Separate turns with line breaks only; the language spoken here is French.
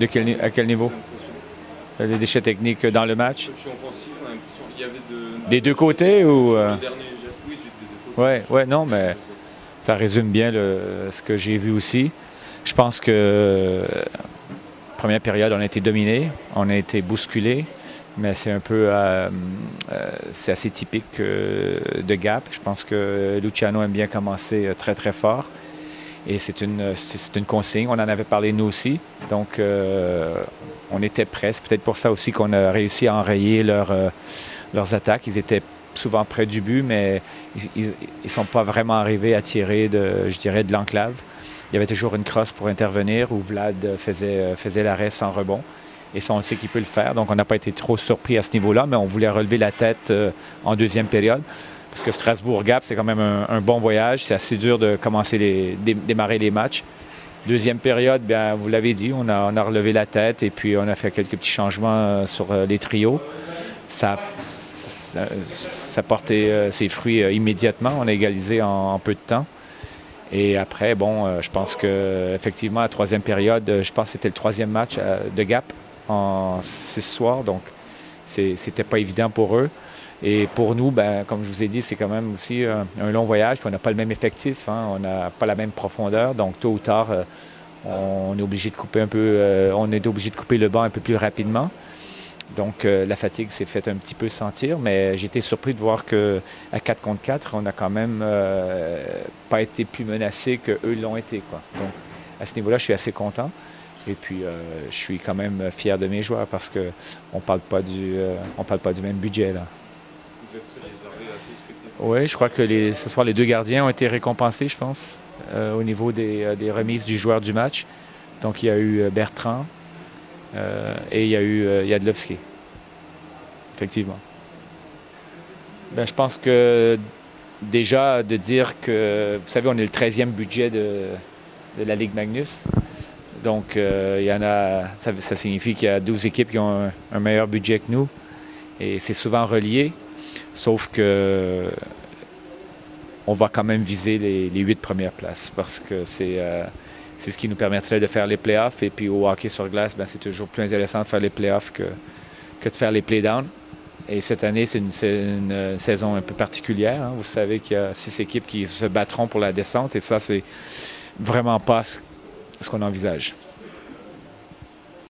À quel niveau? Les déchets techniques dans le match? Des deux côtés ou... Ouais, ouais, non, mais ça résume bien ce que j'ai vu aussi. Je pense que première période, on a été dominé, on a été bousculé, mais c'est un peu, c'est assez typique de Gap. Je pense que Luciano aime bien commencer très, très fort. Et c'est une consigne. On en avait parlé nous aussi. Donc, on était prêts. C'est peut-être pour ça aussi qu'on a réussi à enrayer leurs attaques. Ils étaient souvent près du but, mais ils ne sont pas vraiment arrivés à tirer, je dirais, de l'enclave. Il y avait toujours une crosse pour intervenir où Vlad faisait l'arrêt sans rebond. Et ça, on sait qu'il peut le faire. Donc, on n'a pas été trop surpris à ce niveau-là, mais on voulait relever la tête en deuxième période. Parce que Strasbourg-Gap, c'est quand même un bon voyage. C'est assez dur de commencer démarrer les matchs. Deuxième période, bien, vous l'avez dit, on a relevé la tête et puis on a fait quelques petits changements sur les trios. Ça portait ses fruits immédiatement. On a égalisé en peu de temps. Et après, bon, je pense qu'effectivement, la troisième période, je pense que c'était le troisième match de Gap en 6 soirs. Donc, c'était pas évident pour eux. Et pour nous, ben, comme je vous ai dit, c'est quand même aussi un long voyage. Puis on n'a pas le même effectif, hein, on n'a pas la même profondeur. Donc, tôt ou tard, on est obligé de couper obligé de couper le banc un peu plus rapidement. Donc, la fatigue s'est fait un petit peu sentir, mais j'ai été surpris de voir qu'à 4 contre 4, on n'a quand même pas été plus menacés qu'eux l'ont été, quoi. Donc, à ce niveau-là, je suis assez content. Et puis, je suis quand même fier de mes joueurs parce qu'on ne parle pas du même budget, là. Oui, je crois que ce soir, les 2 gardiens ont été récompensés, je pense, au niveau des remises du joueur du match. Donc, il y a eu Bertrand et il y a eu Jadlowski, effectivement. Ben, je pense que déjà, de dire que, vous savez, on est le 13e budget de la Ligue Magnus. Donc, il y en a, ça signifie qu'il y a 12 équipes qui ont un meilleur budget que nous. Et c'est souvent relié. Sauf que on va quand même viser les 8 premières places parce que c'est ce qui nous permettrait de faire les playoffs. Et puis au hockey sur glace, ben, c'est toujours plus intéressant de faire les playoffs que de faire les playdowns. Et cette année, c'est une saison un peu particulière, hein. Vous savez qu'il y a 6 équipes qui se battront pour la descente et ça, c'est vraiment pas ce qu'on envisage.